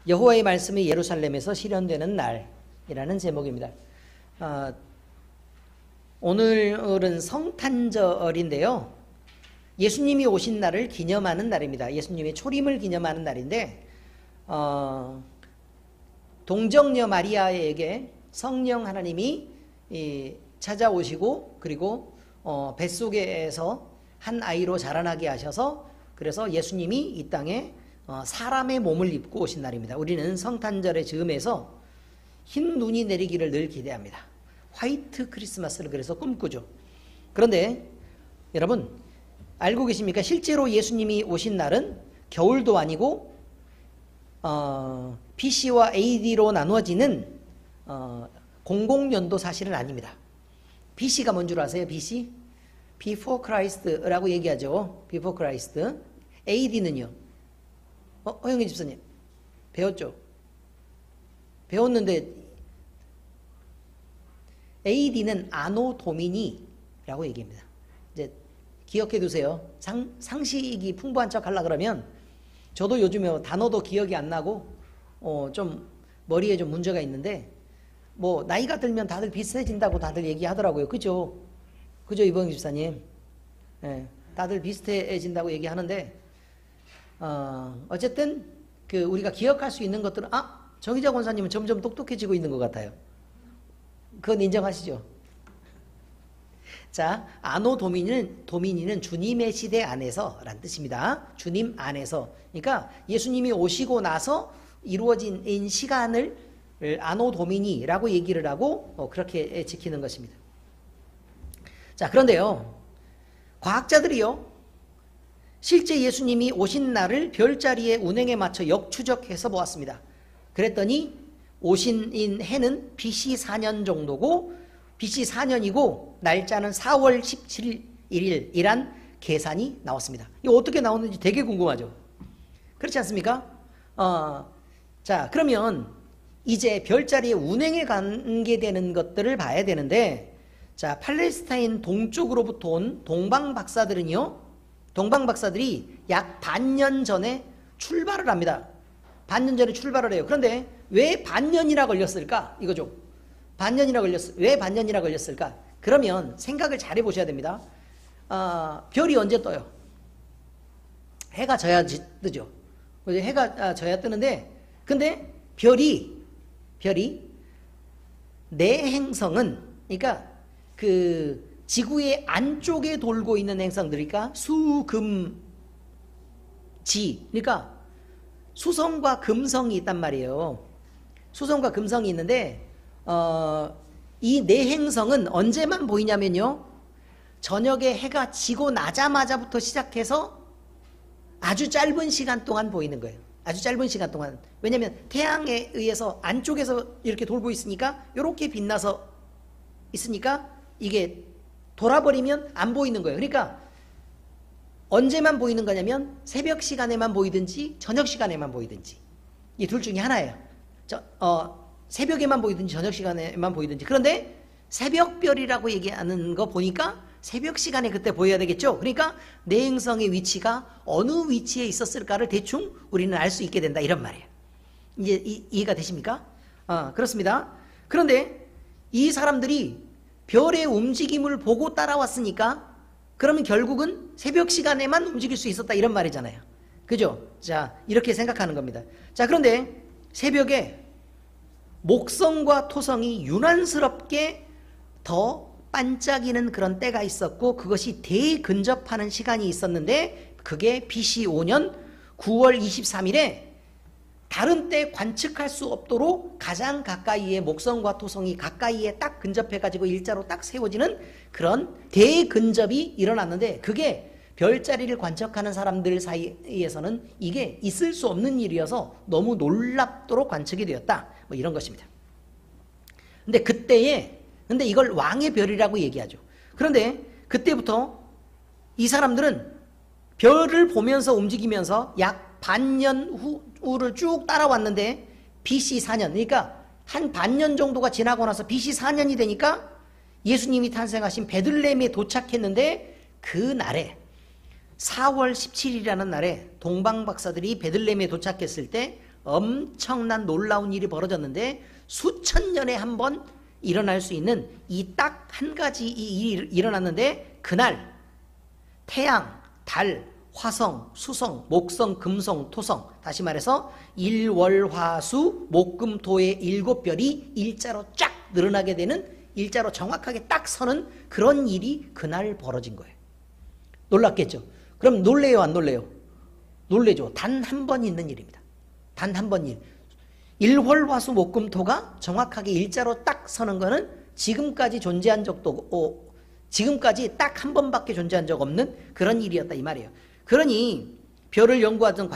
여호와의 말씀이 예루살렘에서 실현되는 날이라는 제목입니다. 오늘은 성탄절인데요. 예수님이 오신 날을 기념하는 날입니다. 예수님의 초림을 기념하는 날인데 동정녀 마리아에게 성령 하나님이 찾아오시고 그리고 뱃속에서 한 아이로 자라나게 하셔서 그래서 예수님이 이 땅에 사람의 몸을 입고 오신 날입니다. 우리는 성탄절의 즈음에서 흰 눈이 내리기를 늘 기대합니다. 화이트 크리스마스를 그래서 꿈꾸죠. 그런데 여러분 알고 계십니까? 실제로 예수님이 오신 날은 겨울도 아니고 BC와 AD로 나누어지는 공공연도 사실은 아닙니다. BC가 뭔 줄 아세요? BC? Before Christ라고 얘기하죠. Before Christ. AD는요? 허영희 집사님 배웠죠? 배웠는데 AD는 아노 도미니라고 얘기합니다. 이제 기억해 두세요. 상식이 풍부한 척 하려고 그러면 저도 요즘에 단어도 기억이 안 나고 좀 머리에 좀 문제가 있는데 뭐 나이가 들면 다들 비슷해진다고 다들 얘기하더라고요. 그죠? 그죠 이봉희 집사님? 네, 다들 비슷해진다고 얘기하는데 어쨌든 그 우리가 기억할 수 있는 것들은 정희자 권사님은 점점 똑똑해지고 있는 것 같아요. 그건 인정하시죠? 자, 아노 도미니는 주님의 시대 안에서 라는 뜻입니다. 주님 안에서. 그러니까 예수님이 오시고 나서 이루어진 시간을 아노 도미니라고 얘기를 하고 그렇게 지키는 것입니다. 자, 그런데요. 과학자들이요. 실제 예수님이 오신 날을 별자리의 운행에 맞춰 역추적해서 보았습니다. 그랬더니 오신 해는 BC 4년 정도고 BC 4년이고 날짜는 4월 17일이란 계산이 나왔습니다. 이거 어떻게 나오는지 되게 궁금하죠? 그렇지 않습니까? 자, 그러면 이제 별자리의 운행에 관계되는 것들을 봐야 되는데 자, 팔레스타인 동쪽으로부터 온 동방박사들이 약 반년 전에 출발을 합니다. 반년 전에 출발을 해요. 그런데 왜 반년이나 걸렸을까? 이거죠. 왜 반년이나 걸렸을까? 그러면 생각을 잘 해보셔야 됩니다. 별이 언제 떠요? 해가 져야 뜨죠. 해가 져야 뜨는데 근데 별이 내 행성은 그러니까 그 지구의 안쪽에 돌고 있는 행성들이니까 수금지 그러니까 수성과 금성이 있단 말이에요. 수성과 금성이 있는데 이 네 행성은 언제만 보이냐면요. 저녁에 해가 지고 나자마자부터 시작해서 아주 짧은 시간 동안 보이는 거예요. 아주 짧은 시간 동안. 왜냐하면 태양에 의해서 안쪽에서 이렇게 돌고 있으니까 이렇게 빛나서 있으니까 이게 돌아버리면 안 보이는 거예요. 그러니까 언제만 보이는 거냐면 새벽 시간에만 보이든지 저녁 시간에만 보이든지 이 둘 중에 하나예요. 새벽에만 보이든지 저녁 시간에만 보이든지. 그런데 새벽별이라고 얘기하는 거 보니까 새벽 시간에 그때 보여야 되겠죠. 그러니까 내 행성의 위치가 어느 위치에 있었을까를 대충 우리는 알 수 있게 된다 이런 말이에요. 이제 이해가 되십니까? 그렇습니다. 그런데 이 사람들이 별의 움직임을 보고 따라왔으니까 그러면 결국은 새벽 시간에만 움직일 수 있었다 이런 말이잖아요. 그죠? 자, 이렇게 생각하는 겁니다. 자, 그런데 새벽에 목성과 토성이 유난스럽게 더 반짝이는 그런 때가 있었고 그것이 대근접하는 시간이 있었는데 그게 BC 5년 9월 23일에 다른 때 관측할 수 없도록 가장 가까이에 목성과 토성이 가까이에 딱 근접해가지고 일자로 딱 세워지는 그런 대근접이 일어났는데 그게 별자리를 관측하는 사람들 사이에서는 이게 있을 수 없는 일이어서 너무 놀랍도록 관측이 되었다. 뭐 이런 것입니다. 근데 이걸 왕의 별이라고 얘기하죠. 그런데 그때부터 이 사람들은 별을 보면서 움직이면서 약 반년 후를 쭉 따라왔는데 BC 4년 그러니까 한 반년 정도가 지나고 나서 BC 4년이 되니까 예수님이 탄생하신 베들레헴에 도착했는데 그 날에 4월 17일이라는 날에 동방박사들이 베들레헴에 도착했을 때 엄청난 놀라운 일이 벌어졌는데 수천 년에 한 번 일어날 수 있는 이 딱 한 가지 이 일이 일어났는데 그날 태양, 달, 화성, 수성, 목성, 금성, 토성 다시 말해서 일월화수 목금토의 7별이 일자로 쫙 늘어나게 되는 일자로 정확하게 딱 서는 그런 일이 그날 벌어진 거예요. 놀랐겠죠? 그럼 놀래요 안 놀래요? 놀래죠. 단 한 번 있는 일입니다. 단 한 번 일. 일월화수 목금토가 정확하게 일자로 딱 서는 거는 지금까지 존재한 적도 지금까지 딱 한 번밖에 존재한 적 없는 그런 일이었다 이 말이에요. 그러니 별을 연구하던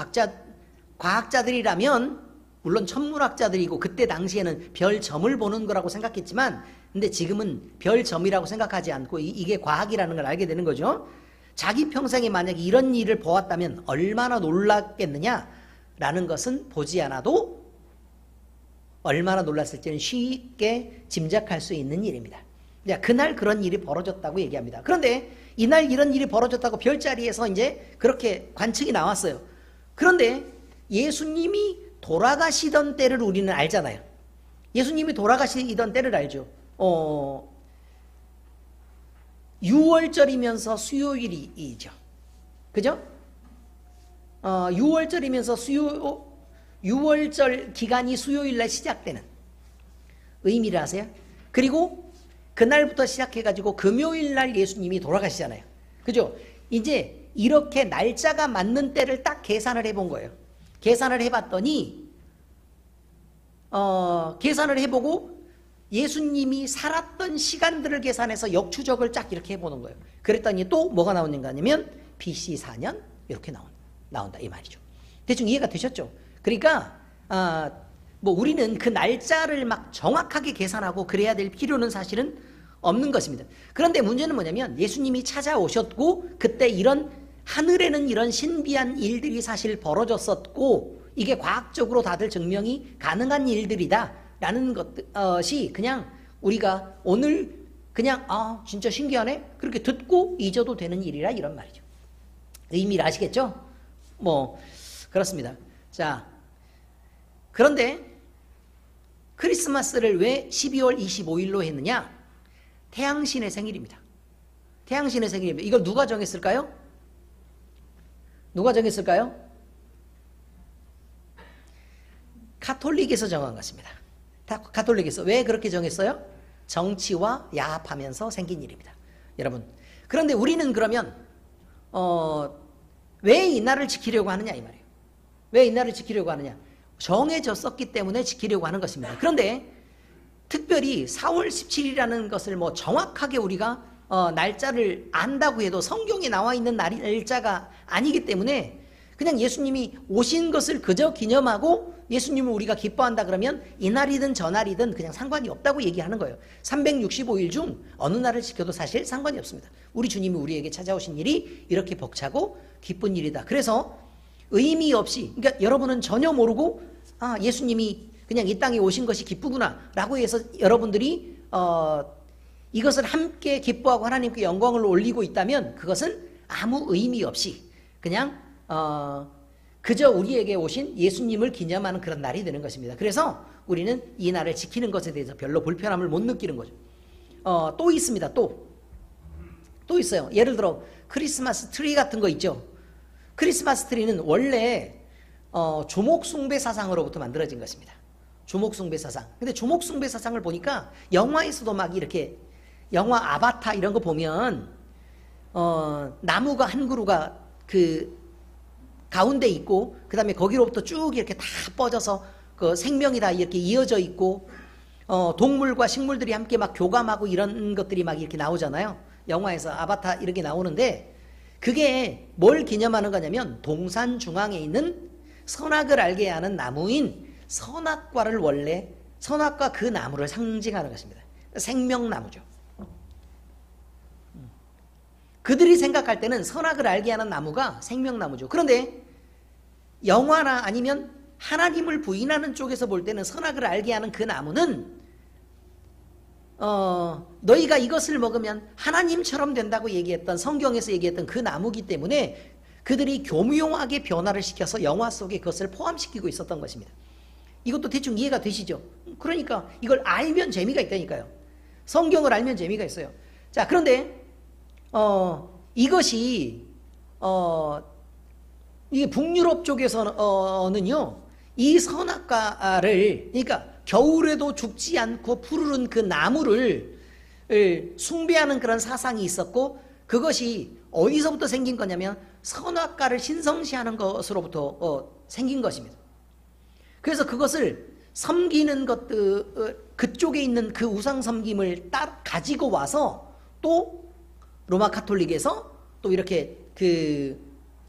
과학자들이라면 물론 천문학자들이고 그때 당시에는 별점을 보는 거라고 생각했지만 근데 지금은 별점이라고 생각하지 않고 이게 과학이라는 걸 알게 되는 거죠. 자기 평생에 만약에 이런 일을 보았다면 얼마나 놀랐겠느냐라는 것은 보지 않아도 얼마나 놀랐을지는 쉽게 짐작할 수 있는 일입니다. 그날 그런 일이 벌어졌다고 얘기합니다. 그런데 이날 이런 일이 벌어졌다고 별자리에서 이제 그렇게 관측이 나왔어요. 그런데 예수님이 돌아가시던 때를 우리는 알잖아요. 예수님이 돌아가시던 때를 알죠. 6월절이면서 수요일이죠. 그죠? 6월절이면서 6월절 기간이 수요일날 시작되는 의미를 아세요? 그리고 그날부터 시작해가지고 금요일날 예수님이 돌아가시잖아요. 그죠? 이제 이렇게 날짜가 맞는 때를 딱 계산을 해본 거예요. 계산을 해봤더니 계산을 해보고 예수님이 살았던 시간들을 계산해서 역추적을 쫙 이렇게 해보는 거예요. 그랬더니 또 뭐가 나오는가 하면 BC 4년 이렇게 나온다 이 말이죠. 대충 이해가 되셨죠? 그러니까 뭐 우리는 그 날짜를 막 정확하게 계산하고 그래야 될 필요는 사실은 없는 것입니다. 그런데 문제는 뭐냐면 예수님이 찾아오셨고 그때 이런 하늘에는 이런 신비한 일들이 사실 벌어졌었고 이게 과학적으로 다들 증명이 가능한 일들이다 라는 것이 그냥 우리가 오늘 그냥 진짜 신기하네 그렇게 듣고 잊어도 되는 일이라 이런 말이죠. 의미를 아시겠죠? 뭐 그렇습니다. 자, 그런데 크리스마스를 왜 12월 25일로 했느냐? 태양신의 생일입니다. 태양신의 생일입니다. 이걸 누가 정했을까요? 누가 정했을까요? 가톨릭에서 정한 것입니다. 가톨릭에서. 왜 그렇게 정했어요? 정치와 야합하면서 생긴 일입니다. 여러분. 그런데 우리는 그러면 왜 이 날을 지키려고 하느냐 이 말이에요. 왜 이 날을 지키려고 하느냐? 정해졌었기 때문에 지키려고 하는 것입니다. 그런데 특별히 4월 17일이라는 것을 뭐 정확하게 우리가 날짜를 안다고 해도 성경에 나와 있는 날짜가 아니기 때문에 그냥 예수님이 오신 것을 그저 기념하고 예수님을 우리가 기뻐한다 그러면 이날이든 저날이든 그냥 상관이 없다고 얘기하는 거예요. 365일 중 어느 날을 지켜도 사실 상관이 없습니다. 우리 주님이 우리에게 찾아오신 일이 이렇게 벅차고 기쁜 일이다. 그래서 의미 없이 그러니까 여러분은 전혀 모르고 예수님이 그냥 이 땅에 오신 것이 기쁘구나 라고 해서 여러분들이 이것을 함께 기뻐하고 하나님께 영광을 올리고 있다면 그것은 아무 의미 없이 그냥 그저 우리에게 오신 예수님을 기념하는 그런 날이 되는 것입니다. 그래서 우리는 이 날을 지키는 것에 대해서 별로 불편함을 못 느끼는 거죠. 또 있습니다. 또 있어요. 예를 들어 크리스마스 트리 같은 거 있죠. 크리스마스 트리는 원래 조목숭배 사상으로부터 만들어진 것입니다. 조목숭배 사상. 근데 조목숭배 사상을 보니까 영화에서도 막 이렇게 영화 아바타 이런 거 보면 나무가 한 그루가 그 가운데 있고 그 다음에 거기로부터 쭉 이렇게 다 뻗어서 그 생명이 다 이렇게 이어져 있고 동물과 식물들이 함께 막 교감하고 이런 것들이 막 이렇게 나오잖아요. 영화에서 아바타 이렇게 나오는데 그게 뭘 기념하는 거냐면 동산 중앙에 있는 선악을 알게 하는 나무인 선악과를 원래 선악과 그 나무를 상징하는 것입니다. 생명나무죠. 그들이 생각할 때는 선악을 알게 하는 나무가 생명나무죠. 그런데 영화나 아니면 하나님을 부인하는 쪽에서 볼 때는 선악을 알게 하는 그 나무는 너희가 이것을 먹으면 하나님처럼 된다고 얘기했던 성경에서 얘기했던 그 나무기 때문에 그들이 교묘하게 변화를 시켜서 영화 속에 그것을 포함시키고 있었던 것입니다. 이것도 대충 이해가 되시죠? 그러니까 이걸 알면 재미가 있다니까요. 성경을 알면 재미가 있어요. 자, 그런데 이것이 이게 북유럽 쪽에서는요, 이 선악과를, 그러니까 겨울에도 죽지 않고 푸르른 그 나무를 숭배하는 그런 사상이 있었고, 그것이 어디서부터 생긴 거냐면 선악과를 신성시하는 것으로부터 생긴 것입니다. 그래서 그것을 섬기는 것들, 그쪽에 있는 그 우상 섬김을 가지고 와서 또 로마 카톨릭에서 또 이렇게 그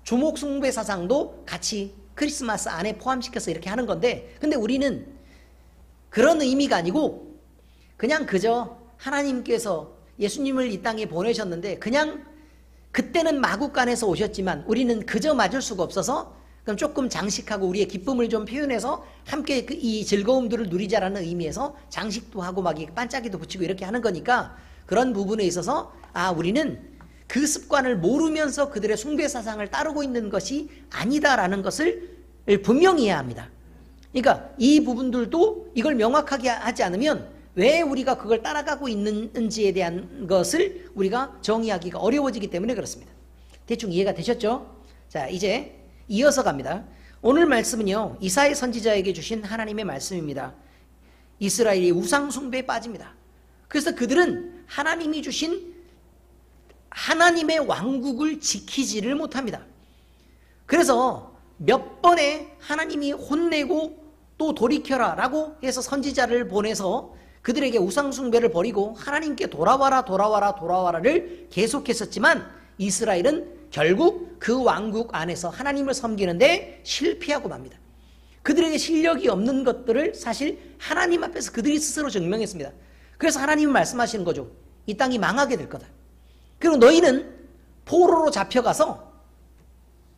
조목 숭배 사상도 같이 크리스마스 안에 포함시켜서 이렇게 하는 건데, 근데 우리는 그런 의미가 아니고 그냥 그저 하나님께서 예수님을 이 땅에 보내셨는데 그냥 그때는 마국간에서 오셨지만 우리는 그저 맞을 수가 없어서 그럼 조금 장식하고 우리의 기쁨을 좀 표현해서 함께 이 즐거움들을 누리자라는 의미에서 장식도 하고 막 반짝이도 붙이고 이렇게 하는 거니까, 그런 부분에 있어서 우리는 그 습관을 모르면서 그들의 숭배 사상을 따르고 있는 것이 아니다라는 것을 분명히 해야 합니다. 그러니까 이 부분들도 이걸 명확하게 하지 않으면 왜 우리가 그걸 따라가고 있는지에 대한 것을 우리가 정의하기가 어려워지기 때문에 그렇습니다. 대충 이해가 되셨죠? 자, 이제 이어서 갑니다. 오늘 말씀은요, 이사야 선지자에게 주신 하나님의 말씀입니다. 이스라엘이 우상 숭배에 빠집니다. 그래서 그들은 하나님이 주신 하나님의 왕국을 지키지를 못합니다. 그래서 몇 번에 하나님이 혼내고 또 돌이켜라 라고 해서 선지자를 보내서 그들에게 우상 숭배를 버리고 하나님께 돌아와라 돌아와라 돌아와라를 계속했었지만 이스라엘은 결국 그 왕국 안에서 하나님을 섬기는데 실패하고 맙니다. 그들에게 실력이 없는 것들을 사실 하나님 앞에서 그들이 스스로 증명했습니다. 그래서 하나님은 말씀하시는 거죠. 이 땅이 망하게 될 거다. 그리고 너희는 포로로 잡혀가서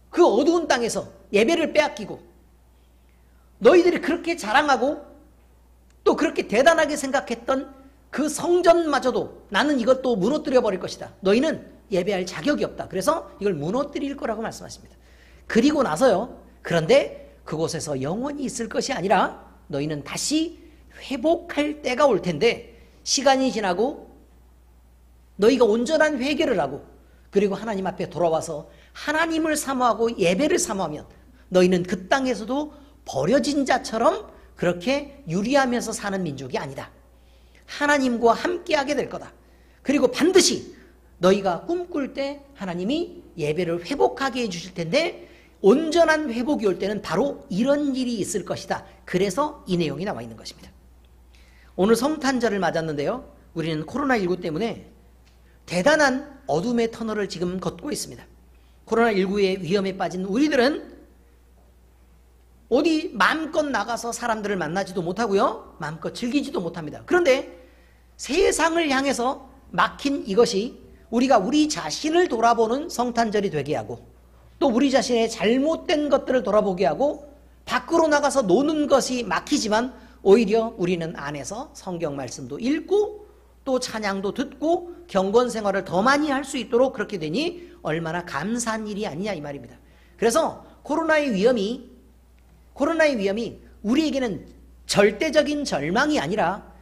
그 어두운 땅에서 예배를 빼앗기고, 너희들이 그렇게 자랑하고 또 그렇게 대단하게 생각했던 그 성전마저도 나는 이것도 무너뜨려 버릴 것이다. 너희는 예배할 자격이 없다. 그래서 이걸 무너뜨릴 거라고 말씀하십니다. 그리고 나서요, 그런데 그곳에서 영원히 있을 것이 아니라 너희는 다시 회복할 때가 올 텐데, 시간이 지나고 너희가 온전한 회개를 하고 그리고 하나님 앞에 돌아와서 하나님을 사모하고 예배를 사모하면 너희는 그 땅에서도 버려진 자처럼 그렇게 유리하면서 사는 민족이 아니다. 하나님과 함께하게 될 거다. 그리고 반드시 너희가 꿈꿀 때 하나님이 예배를 회복하게 해주실 텐데, 온전한 회복이 올 때는 바로 이런 일이 있을 것이다. 그래서 이 내용이 나와 있는 것입니다. 오늘 성탄절을 맞았는데요, 우리는 코로나19 때문에 대단한 어둠의 터널을 지금 걷고 있습니다. 코로나19의 위험에 빠진 우리들은 어디 마음껏 나가서 사람들을 만나지도 못하고요, 마음껏 즐기지도 못합니다. 그런데 세상을 향해서 막힌 이것이 우리가 우리 자신을 돌아보는 성탄절이 되게 하고, 또 우리 자신의 잘못된 것들을 돌아보게 하고, 밖으로 나가서 노는 것이 막히지만 오히려 우리는 안에서 성경 말씀도 읽고 또 찬양도 듣고 경건 생활을 더 많이 할 수 있도록 그렇게 되니 얼마나 감사한 일이 아니냐 이 말입니다. 그래서 코로나의 위험이 우리에게는 절대적인 절망이 아니라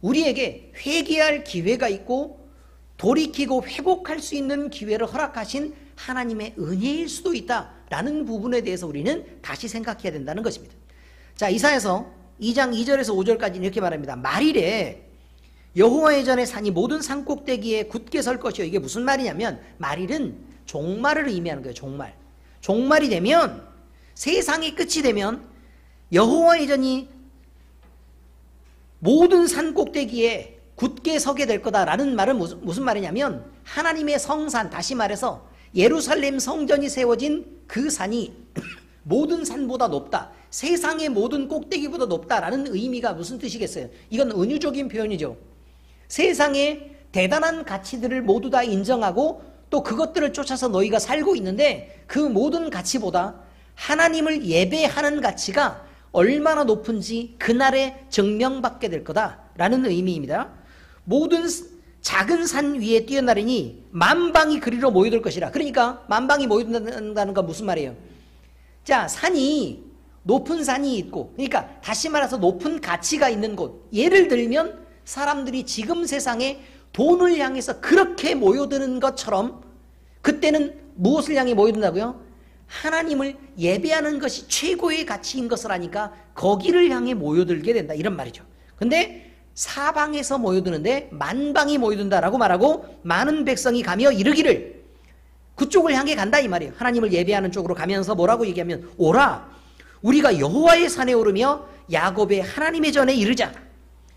우리에게 회개할 기회가 있고 돌이키고 회복할 수 있는 기회를 허락하신 하나님의 은혜일 수도 있다라는 부분에 대해서 우리는 다시 생각해야 된다는 것입니다. 자, 이사야서 2장 2절에서 5절까지 이렇게 말합니다. 말이래 여호와의 전에 산이 모든 산 꼭대기에 굳게 설 것이요. 이게 무슨 말이냐면, 말일은 종말을 의미하는 거예요. 종말이 되면, 세상의 끝이 되면 여호와의 전이 모든 산 꼭대기에 굳게 서게 될 거다라는 말은 무슨 말이냐면, 하나님의 성산, 다시 말해서 예루살렘 성전이 세워진 그 산이 모든 산보다 높다, 세상의 모든 꼭대기보다 높다라는 의미가 무슨 뜻이겠어요? 이건 은유적인 표현이죠. 세상의 대단한 가치들을 모두 다 인정하고 또 그것들을 쫓아서 너희가 살고 있는데, 그 모든 가치보다 하나님을 예배하는 가치가 얼마나 높은지 그날에 증명받게 될 거다라는 의미입니다. 모든 작은 산 위에 뛰어나르니 만방이 그리로 모여들 것이라. 그러니까 만방이 모여든다는 건 무슨 말이에요? 자, 산이 높은 산이 있고, 그러니까 다시 말해서 높은 가치가 있는 곳. 예를 들면 사람들이 지금 세상에 돈을 향해서 그렇게 모여드는 것처럼 그때는 무엇을 향해 모여든다고요? 하나님을 예배하는 것이 최고의 가치인 것을 아니까 거기를 향해 모여들게 된다, 이런 말이죠. 근데 사방에서 모여드는데 만방이 모여든다라고 말하고 많은 백성이 가며 이르기를, 그쪽을 향해 간다 이 말이에요. 하나님을 예배하는 쪽으로 가면서 뭐라고 얘기하면, 오라 우리가 여호와의 산에 오르며 야곱의 하나님의 전에 이르자.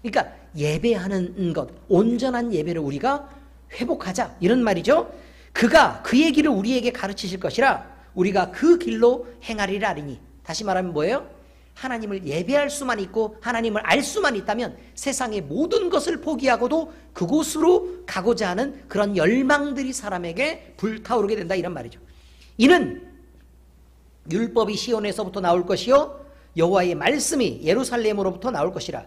그러니까 예배하는 것, 온전한 예배를 우리가 회복하자, 이런 말이죠. 그가 그의 길을 우리에게 가르치실 것이라 우리가 그 길로 행하리라 하리니. 다시 말하면 뭐예요? 하나님을 예배할 수만 있고 하나님을 알 수만 있다면 세상의 모든 것을 포기하고도 그곳으로 가고자 하는 그런 열망들이 사람에게 불타오르게 된다, 이런 말이죠. 이는 율법이 시온에서부터 나올 것이요 여호와의 말씀이 예루살렘으로부터 나올 것이라.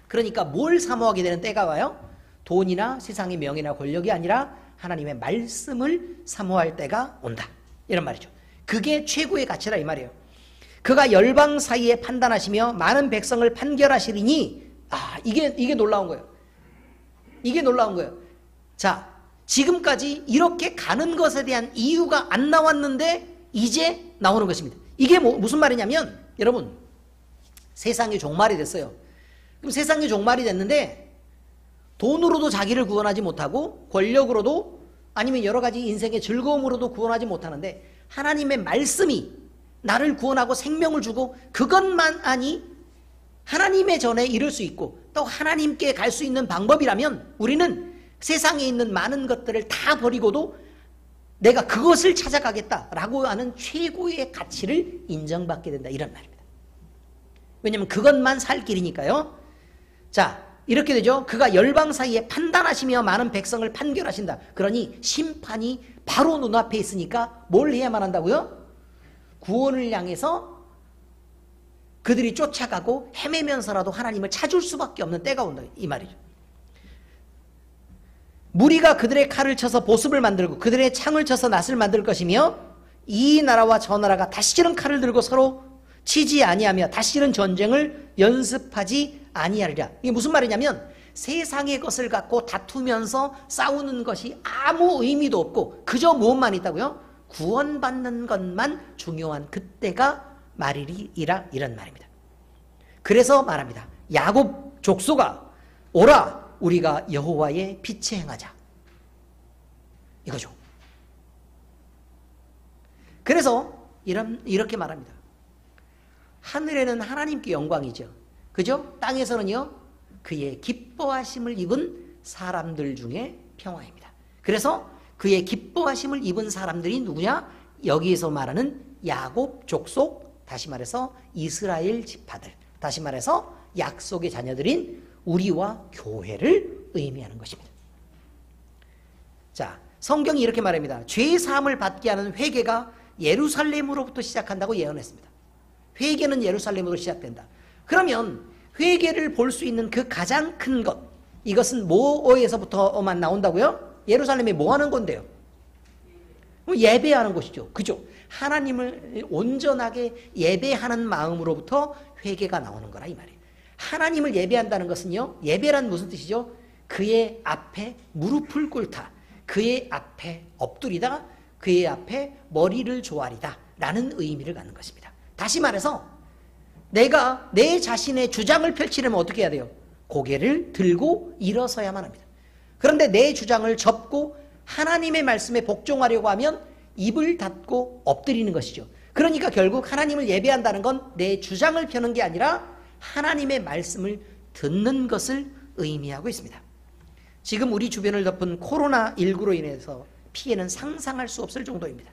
그러니까 뭘 사모하게 되는 때가 와요? 돈이나 세상의 명예나 권력이 아니라 하나님의 말씀을 사모할 때가 온다, 이런 말이죠. 그게 최고의 가치라 이 말이에요. 그가 열방 사이에 판단하시며 많은 백성을 판결하시리니. 이게 놀라운 거예요. 이게 놀라운 거예요. 자, 지금까지 이렇게 가는 것에 대한 이유가 안 나왔는데 이제 나오는 것입니다. 이게 무슨 말이냐면, 여러분, 세상이 종말이 됐어요. 그럼 세상이 종말이 됐는데 돈으로도 자기를 구원하지 못하고 권력으로도 아니면 여러 가지 인생의 즐거움으로도 구원하지 못하는데 하나님의 말씀이 나를 구원하고 생명을 주고 그것만이 하나님의 전에 이를 수 있고 또 하나님께 갈 수 있는 방법이라면 우리는 세상에 있는 많은 것들을 다 버리고도 내가 그것을 찾아가겠다라고 하는 최고의 가치를 인정받게 된다, 이런 말입니다. 왜냐하면 그것만 살 길이니까요. 자, 이렇게 되죠. 그가 열방 사이에 판단하시며 많은 백성을 판결하신다. 그러니 심판이 바로 눈앞에 있으니까 뭘 해야만 한다고요? 구원을 향해서 그들이 쫓아가고 헤매면서라도 하나님을 찾을 수밖에 없는 때가 온다, 이 말이죠. 무리가 그들의 칼을 쳐서 보습을 만들고 그들의 창을 쳐서 낫을 만들 것이며 이 나라와 저 나라가 다시는 칼을 들고 서로 치지 아니하며 다시는 전쟁을 연습하지 아니하리라. 이게 무슨 말이냐면 세상의 것을 갖고 다투면서 싸우는 것이 아무 의미도 없고 그저 무엇만 있다고요? 구원받는 것만 중요한 그때가 말이리라, 이런 말입니다. 그래서 말합니다. 야곱 족속아 오라 우리가 여호와의 빛에 행하자, 이거죠. 그래서 이렇게 말합니다. 하늘에는 하나님께 영광이죠, 그죠? 땅에서는요 그의 기뻐하심을 입은 사람들 중에 평화입니다. 그래서 그의 기뻐하심을 입은 사람들이 누구냐? 여기에서 말하는 야곱 족속, 다시 말해서 이스라엘 지파들, 다시 말해서 약속의 자녀들인 우리와 교회를 의미하는 것입니다. 자, 성경이 이렇게 말합니다. 죄 사함을 받게 하는 회개가 예루살렘으로부터 시작한다고 예언했습니다. 회개는 예루살렘으로 시작된다. 그러면 회개를 볼 수 있는 그 가장 큰 것, 이것은 뭐에서부터만 나온다고요? 예루살렘이 뭐 하는 건데요? 예배하는 것이죠, 그죠? 하나님을 온전하게 예배하는 마음으로부터 회개가 나오는 거라 이 말이에요. 하나님을 예배한다는 것은요, 예배란 무슨 뜻이죠? 그의 앞에 무릎을 꿇다, 그의 앞에 엎드리다, 그의 앞에 머리를 조아리다 라는 의미를 갖는 것입니다. 다시 말해서 내가 내 자신의 주장을 펼치려면 어떻게 해야 돼요? 고개를 들고 일어서야만 합니다. 그런데 내 주장을 접고 하나님의 말씀에 복종하려고 하면 입을 닫고 엎드리는 것이죠. 그러니까 결국 하나님을 예배한다는 건 내 주장을 펴는 게 아니라 하나님의 말씀을 듣는 것을 의미하고 있습니다. 지금 우리 주변을 덮은 코로나19로 인해서 피해는 상상할 수 없을 정도입니다.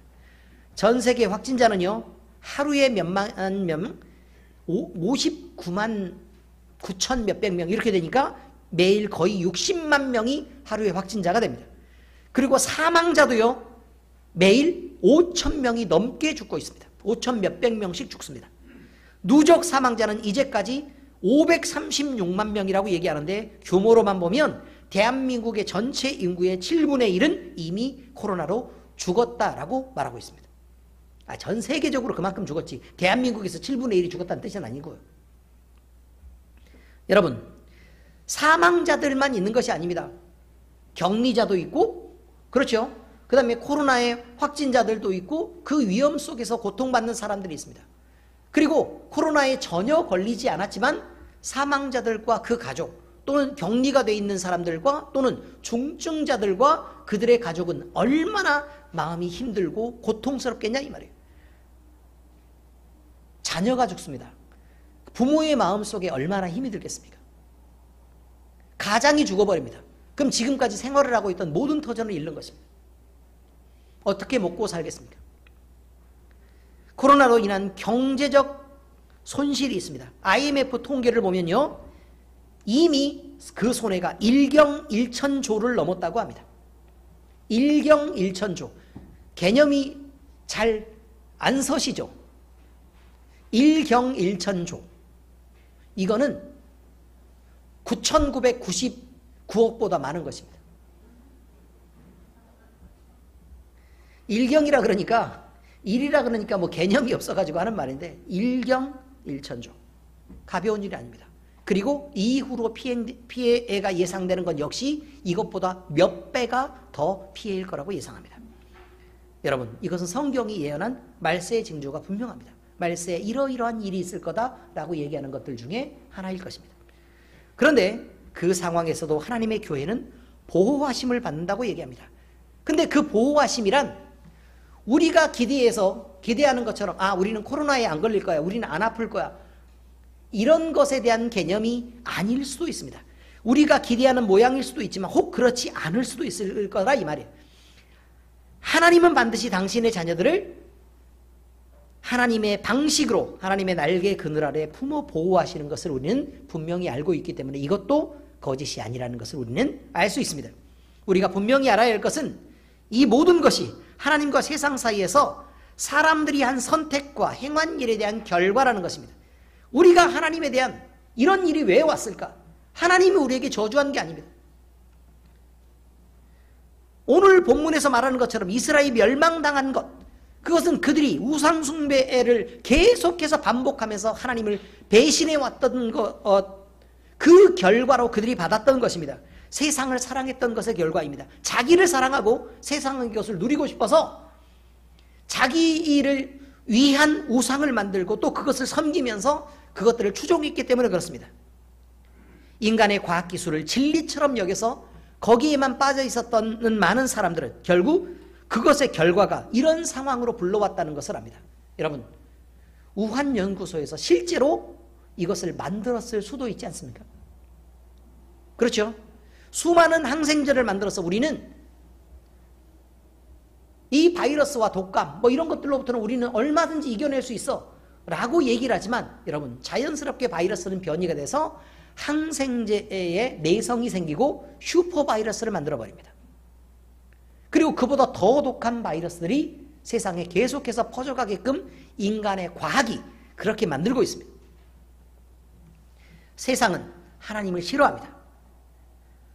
전 세계 확진자는요 하루에 몇만 명, 59만 9천 몇백 명 이렇게 되니까 매일 거의 60만 명이 하루에 확진자가 됩니다. 그리고 사망자도요 매일 5천 명이 넘게 죽고 있습니다. 5천 몇백 명씩 죽습니다. 누적 사망자는 이제까지 536만 명이라고 얘기하는데 규모로만 보면 대한민국의 전체 인구의 7분의 1은 이미 코로나로 죽었다라고 말하고 있습니다. 전 세계적으로 그만큼 죽었지 대한민국에서 7분의 1이 죽었다는 뜻은 아니고요. 여러분, 사망자들만 있는 것이 아닙니다. 격리자도 있고, 그렇죠? 그 다음에 코로나의 확진자들도 있고 그 위험 속에서 고통받는 사람들이 있습니다. 그리고 코로나에 전혀 걸리지 않았지만 사망자들과 그 가족 또는 격리가 돼 있는 사람들과 또는 중증자들과 그들의 가족은 얼마나 마음이 힘들고 고통스럽겠냐 이 말이에요. 자녀가 죽습니다. 부모의 마음속에 얼마나 힘이 들겠습니까? 가장이 죽어버립니다. 그럼 지금까지 생활을 하고 있던 모든 터전을 잃는 것입니다. 어떻게 먹고 살겠습니까? 코로나로 인한 경제적 손실이 있습니다. IMF 통계를 보면요, 이미 그 손해가 1경 1천조를 넘었다고 합니다. 1경 1천조. 개념이 잘 안 서시죠? 1경 1천조. 이거는 9,999억보다 많은 것입니다. 1경이라 그러니까 1이라 그러니까 뭐 개념이 없어가지고 하는 말인데 1경 1천조. 가벼운 일이 아닙니다. 그리고 이후로 피해가 예상되는 건 역시 이것보다 몇 배가 더 피해일 거라고 예상합니다. 여러분, 이것은 성경이 예언한 말세의 징조가 분명합니다. 말세에 이러이러한 일이 있을 거다라고 얘기하는 것들 중에 하나일 것입니다. 그런데 그 상황에서도 하나님의 교회는 보호하심을 받는다고 얘기합니다. 근데 그 보호하심이란 우리가 기대하는 것처럼 우리는 코로나에 안 걸릴 거야, 우리는 안 아플 거야, 이런 것에 대한 개념이 아닐 수도 있습니다. 우리가 기대하는 모양일 수도 있지만 혹 그렇지 않을 수도 있을 거라 이 말이에요. 하나님은 반드시 당신의 자녀들을 하나님의 방식으로 하나님의 날개 그늘 아래 품어 보호하시는 것을 우리는 분명히 알고 있기 때문에 이것도 거짓이 아니라는 것을 우리는 알 수 있습니다. 우리가 분명히 알아야 할 것은 이 모든 것이 하나님과 세상 사이에서 사람들이 한 선택과 행한 일에 대한 결과라는 것입니다. 우리가 하나님에 대한 이런 일이 왜 왔을까? 하나님이 우리에게 저주한 게 아닙니다. 오늘 본문에서 말하는 것처럼 이스라엘이 멸망당한 것, 그것은 그들이 우상 숭배를 계속해서 반복하면서 하나님을 배신해 왔던 그 결과로 그들이 받았던 것입니다. 세상을 사랑했던 것의 결과입니다. 자기를 사랑하고 세상의 것을 누리고 싶어서 자기 일을 위한 우상을 만들고 또 그것을 섬기면서 그것들을 추종했기 때문에 그렇습니다. 인간의 과학기술을 진리처럼 여겨서 거기에만 빠져 있었던 많은 사람들은 결국 그것의 결과가 이런 상황으로 불러왔다는 것을 압니다. 여러분, 우한연구소에서 실제로 이것을 만들었을 수도 있지 않습니까? 그렇죠? 수많은 항생제를 만들어서 우리는 이 바이러스와 독감 이런 것들로부터는 우리는 얼마든지 이겨낼 수 있어 라고 얘기를 하지만 여러분, 자연스럽게 바이러스는 변이가 돼서 항생제에 내성이 생기고 슈퍼바이러스를 만들어버립니다. 그리고 그보다 더 독한 바이러스들이 세상에 계속해서 퍼져가게끔 인간의 과학이 그렇게 만들고 있습니다. 세상은 하나님을 싫어합니다.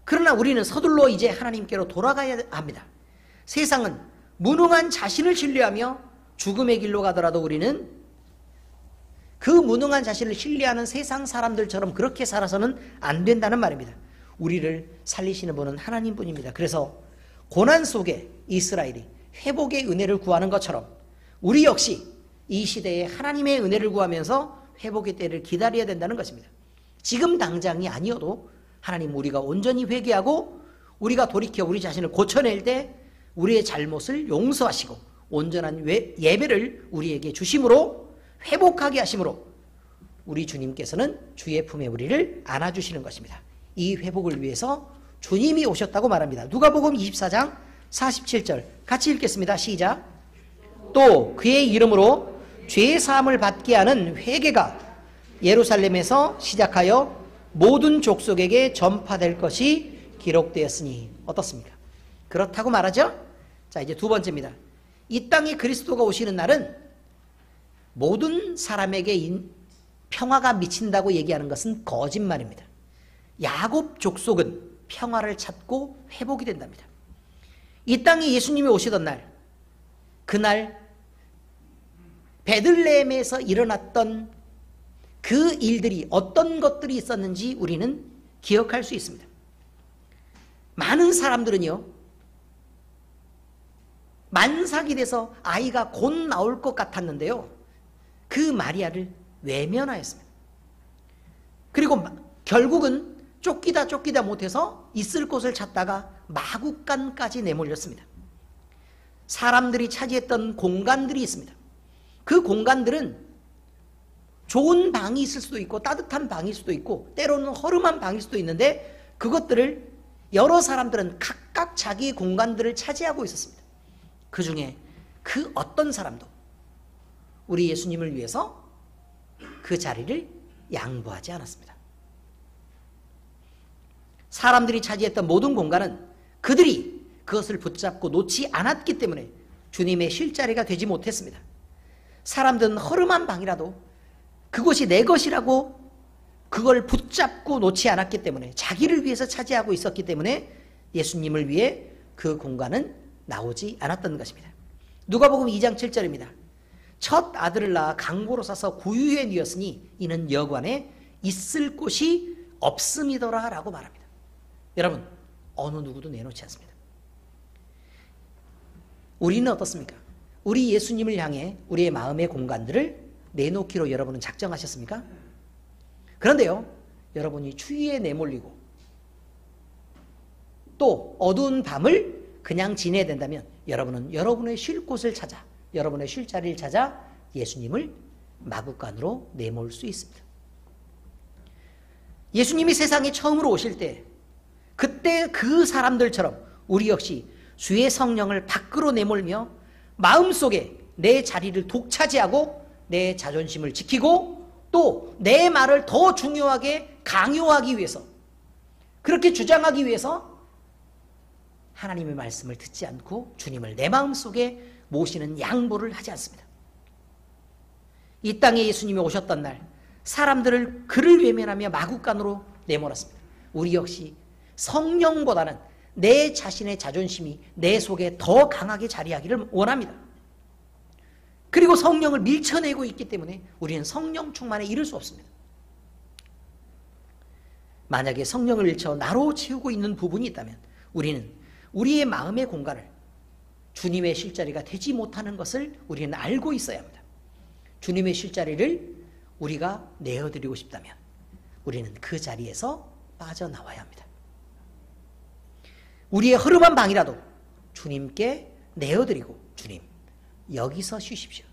그러나 우리는 서둘러 이제 하나님께로 돌아가야 합니다. 세상은 무능한 자신을 신뢰하며 죽음의 길로 가더라도 우리는 그 무능한 자신을 신뢰하는 세상 사람들처럼 그렇게 살아서는 안 된다는 말입니다. 우리를 살리시는 분은 하나님뿐입니다. 그래서 고난 속에 이스라엘이 회복의 은혜를 구하는 것처럼 우리 역시 이 시대에 하나님의 은혜를 구하면서 회복의 때를 기다려야 된다는 것입니다. 지금 당장이 아니어도 하나님, 우리가 온전히 회개하고 우리가 돌이켜 우리 자신을 고쳐낼 때 우리의 잘못을 용서하시고 온전한 예배를 우리에게 주심으로 회복하게 하심으로 우리 주님께서는 주의 품에 우리를 안아주시는 것입니다. 이 회복을 위해서 주님이 오셨다고 말합니다. 누가복음 24장 47절 같이 읽겠습니다. 시작. 또 그의 이름으로 죄 사함을 받게 하는 회개가 예루살렘에서 시작하여 모든 족속에게 전파될 것이 기록되었으니. 어떻습니까? 그렇다고 말하죠? 자, 이제 두 번째입니다. 이 땅에 그리스도가 오시는 날은 모든 사람에게 평화가 미친다고 얘기하는 것은 거짓말입니다. 야곱 족속은 평화를 찾고 회복이 된답니다. 이 땅에 예수님이 오시던 날, 그날 베들레헴에서 일어났던 그 일들이 어떤 것들이 있었는지 우리는 기억할 수 있습니다. 많은 사람들은요, 만삭이 돼서 아이가 곧 나올 것 같았는데요, 그 마리아를 외면하였습니다. 그리고 결국은 쫓기다 못해서 있을 곳을 찾다가 마구간까지 내몰렸습니다. 사람들이 차지했던 공간들이 있습니다. 그 공간들은 좋은 방이 있을 수도 있고 따뜻한 방일 수도 있고 때로는 허름한 방일 수도 있는데, 그것들을 여러 사람들은 각각 자기의 공간들을 차지하고 있었습니다. 그 중에 그 어떤 사람도 우리 예수님을 위해서 그 자리를 양보하지 않았습니다. 사람들이 차지했던 모든 공간은 그들이 그것을 붙잡고 놓지 않았기 때문에 주님의 쉴자리가 되지 못했습니다. 사람들은 허름한 방이라도 그것이 내 것이라고 그걸 붙잡고 놓지 않았기 때문에, 자기를 위해서 차지하고 있었기 때문에 예수님을 위해 그 공간은 나오지 않았던 것입니다. 누가복음 2장 7절입니다. 첫 아들을 낳아 강보로 싸서 구유에 뉘었으니 이는 여관에 있을 곳이 없음이더라 라고 말합니다. 여러분, 어느 누구도 내놓지 않습니다. 우리는 어떻습니까? 우리 예수님을 향해 우리의 마음의 공간들을 내놓기로 여러분은 작정하셨습니까? 그런데요, 여러분이 추위에 내몰리고 또 어두운 밤을 그냥 지내야 된다면 여러분은 여러분의 쉴 곳을 찾아, 여러분의 쉴 자리를 찾아 예수님을 마구간으로 내몰 수 있습니다. 예수님이 세상에 처음으로 오실 때, 그때 그 사람들처럼 우리 역시 주의 성령을 밖으로 내몰며 마음속에 내 자리를 독차지하고 내 자존심을 지키고 또 내 말을 더 중요하게 강요하기 위해서, 그렇게 주장하기 위해서 하나님의 말씀을 듣지 않고 주님을 내 마음속에 모시는 양보를 하지 않습니다. 이 땅에 예수님이 오셨던 날 사람들을 그를 외면하며 마구간으로 내몰았습니다. 우리 역시 성령보다는 내 자신의 자존심이 내 속에 더 강하게 자리하기를 원합니다. 그리고 성령을 밀쳐내고 있기 때문에 우리는 성령 충만에 이를 수 없습니다. 만약에 성령을 밀쳐 나로 채우고 있는 부분이 있다면 우리는 우리의 마음의 공간을 주님의 쉴자리가 되지 못하는 것을 우리는 알고 있어야 합니다. 주님의 쉴자리를 우리가 내어드리고 싶다면 우리는 그 자리에서 빠져나와야 합니다. 우리의 허름한 방이라도 주님께 내어드리고, 주님 여기서 쉬십시오.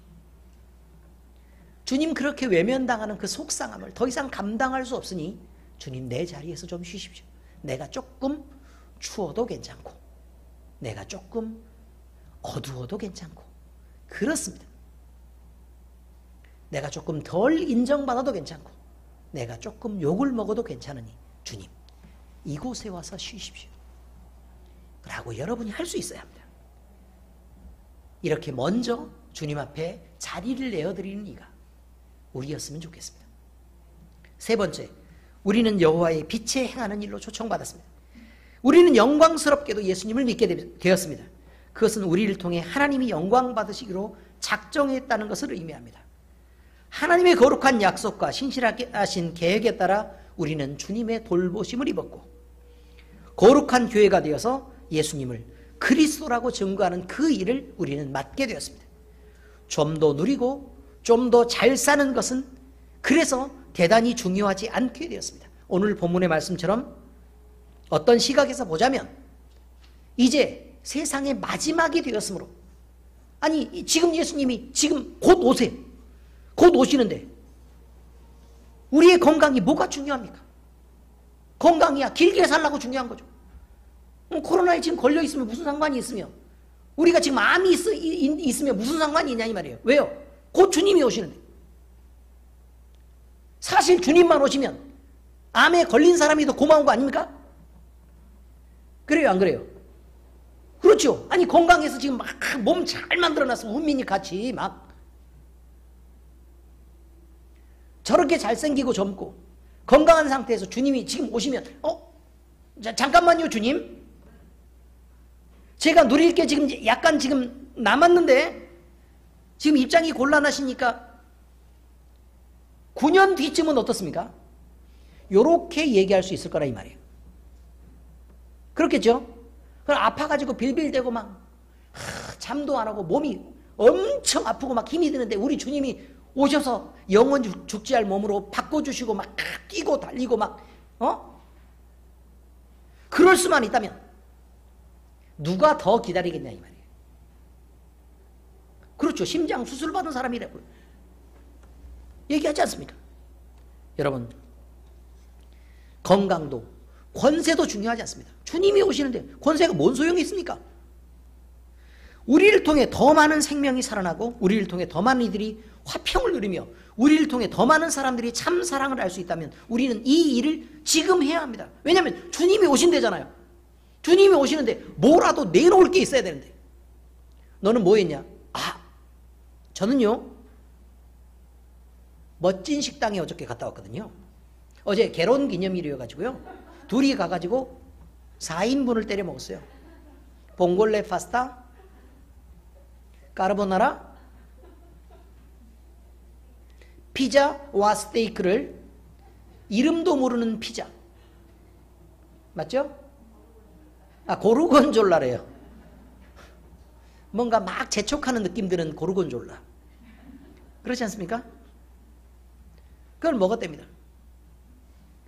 주님 그렇게 외면당하는 그 속상함을 더 이상 감당할 수 없으니 주님 내 자리에서 좀 쉬십시오. 내가 조금 추워도 괜찮고 내가 조금 어두워도 괜찮고 그렇습니다. 내가 조금 덜 인정받아도 괜찮고 내가 조금 욕을 먹어도 괜찮으니 주님 이곳에 와서 쉬십시오 라고 여러분이 할 수 있어야 합니다. 이렇게 먼저 주님 앞에 자리를 내어드리는 이가 우리였으면 좋겠습니다. 세 번째, 우리는 여호와의 빛에 행하는 일로 초청받았습니다. 우리는 영광스럽게도 예수님을 믿게 되었습니다. 그것은 우리를 통해 하나님이 영광 받으시기로 작정했다는 것을 의미합니다. 하나님의 거룩한 약속과 신실하게 하신 계획에 따라 우리는 주님의 돌보심을 입었고 거룩한 교회가 되어서 예수님을 그리스도라고 증거하는 그 일을 우리는 맡게 되었습니다. 좀 더 누리고 좀 더 잘 사는 것은 그래서 대단히 중요하지 않게 되었습니다. 오늘 본문의 말씀처럼 어떤 시각에서 보자면 이제 세상의 마지막이 되었으므로, 아니 지금 예수님이 지금 곧 오세요. 곧 오시는데 우리의 건강이 뭐가 중요합니까? 건강이야 길게 살라고 중요한 거죠. 코로나에 지금 걸려 있으면 무슨 상관이 있으며 우리가 지금 암이 있으면 무슨 상관이 있냐 이 말이에요. 왜요? 곧 주님이 오시는데. 사실 주님만 오시면 암에 걸린 사람이 더 고마운 거 아닙니까? 그래요 안 그래요? 그렇죠. 아니 건강해서 지금 막 몸 잘 만들어놨으면 훈민이 같이 막 저렇게 잘생기고 젊고 건강한 상태에서 주님이 지금 오시면 자, 잠깐만요, 주님. 제가 누릴 게 지금 약간 지금 남았는데 지금 입장이 곤란하시니까 9년 뒤쯤은 어떻습니까? 요렇게 얘기할 수 있을 거라 이 말이에요. 그렇겠죠? 그럼 아파가지고 빌빌대고 막 잠도 안 하고 몸이 엄청 아프고 막 힘이 드는데 우리 주님이 오셔서 영원 죽지 않을 몸으로 바꿔주시고 막 뛰고 달리고 막 그럴 수만 있다면 누가 더 기다리겠냐 이 말이에요. 그렇죠. 심장 수술 받은 사람이라고 얘기하지 않습니까? 여러분, 건강도 권세도 중요하지 않습니다. 주님이 오시는데 권세가 뭔 소용이 있습니까? 우리를 통해 더 많은 생명이 살아나고 우리를 통해 더 많은 이들이 화평을 누리며 우리를 통해 더 많은 사람들이 참 사랑을 알 수 있다면 우리는 이 일을 지금 해야 합니다. 왜냐하면 주님이 오신대잖아요. 주님이 오시는데 뭐라도 내놓을 게 있어야 되는데 너는 뭐 했냐? 저는요 멋진 식당에 어저께 갔다 왔거든요. 어제 결혼기념일이어가지고요 둘이 가가지고 4인분을 때려 먹었어요. 봉골레 파스타, 까르보나라, 피자와 스테이크를 이름도 모르는 피자 맞죠? 고르곤졸라래요. 뭔가 막 재촉하는 느낌 드는 고르곤졸라 그렇지 않습니까? 그걸 먹었답니다.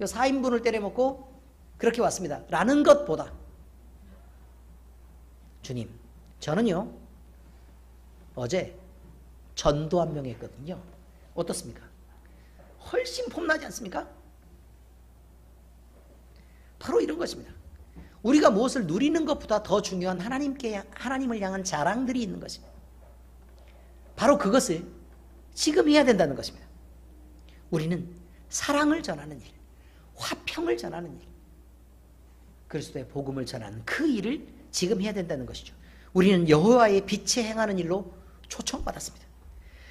4인분을 때려 먹고 그렇게 왔습니다. 라는 것보다 주님, 저는요 어제 전도 한 명 했거든요. 어떻습니까? 훨씬 폼나지 않습니까? 바로 이런 것입니다. 우리가 무엇을 누리는 것보다 더 중요한 하나님을 향한 자랑들이 있는 것입니다. 바로 그것을 지금 해야 된다는 것입니다. 우리는 사랑을 전하는 일, 화평을 전하는 일, 그리스도의 복음을 전하는 그 일을 지금 해야 된다는 것이죠. 우리는 여호와의 빛에 행하는 일로 초청받았습니다.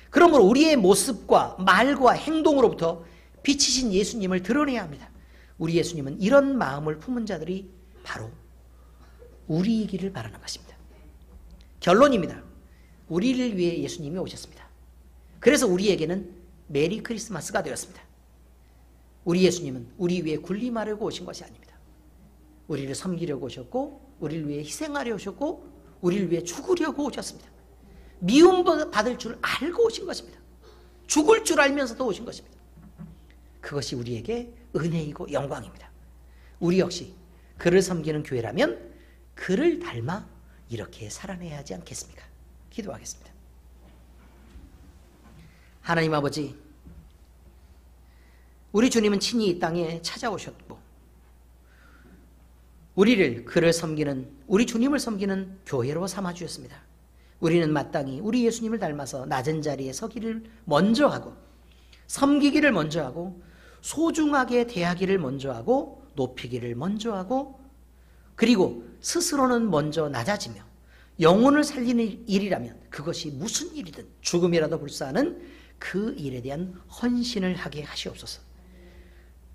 그러므로 우리의 모습과 말과 행동으로부터 빛이신 예수님을 드러내야 합니다. 우리 예수님은 이런 마음을 품은 자들이 바로 우리이기를 바라는 것입니다. 결론입니다. 우리를 위해 예수님이 오셨습니다. 그래서 우리에게는 메리 크리스마스가 되었습니다. 우리 예수님은 우리 위해 군림하려고 오신 것이 아닙니다. 우리를 섬기려고 오셨고 우리를 위해 희생하려 오셨고 우리를 위해 죽으려고 오셨습니다. 미움받을 줄 알고 오신 것입니다. 죽을 줄 알면서도 오신 것입니다. 그것이 우리에게 은혜이고 영광입니다. 우리 역시 그를 섬기는 교회라면 그를 닮아 이렇게 살아내야 하지 않겠습니까? 기도하겠습니다. 하나님 아버지, 우리 주님은 친히 이 땅에 찾아오셨고 우리를 그를 섬기는, 우리 주님을 섬기는 교회로 삼아주셨습니다. 우리는 마땅히 우리 예수님을 닮아서 낮은 자리에 서기를 먼저 하고 섬기기를 먼저 하고 소중하게 대하기를 먼저 하고 높이기를 먼저 하고 그리고 스스로는 먼저 낮아지며 영혼을 살리는 일이라면 그것이 무슨 일이든 죽음이라도 불사하는 그 일에 대한 헌신을 하게 하시옵소서.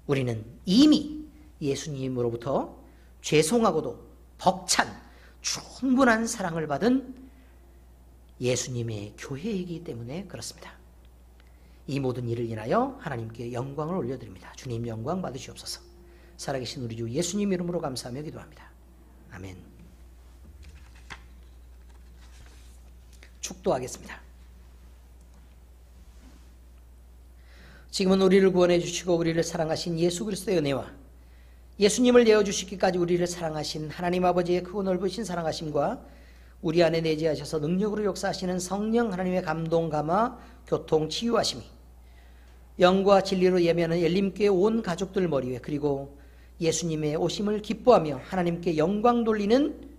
우리는 이미 예수님으로부터 죄송하고도 벅찬 충분한 사랑을 받은 예수님의 교회이기 때문에 그렇습니다. 이 모든 일을 인하여 하나님께 영광을 올려드립니다. 주님 영광 받으시옵소서. 살아계신 우리 주 예수님 이름으로 감사하며 기도합니다. 아멘. 축도하겠습니다. 지금은 우리를 구원해 주시고 우리를 사랑하신 예수 그리스도의 은혜와 예수님을 내어주시기까지 우리를 사랑하신 하나님 아버지의 크고 넓으신 사랑하심과 우리 안에 내재하셔서 능력으로 역사하시는 성령 하나님의 감동, 감화, 교통, 치유하심이 영과 진리로 예배하는 엘림교회 온 가족들 머리 위에 그리고 예수님의 오심을 기뻐하며 하나님께 영광 돌리는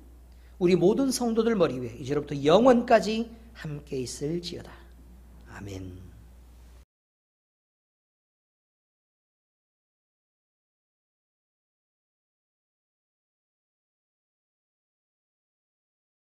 우리 모든 성도들 머리 위에 이제로부터 영원까지 함께 있을지어다. 아멘.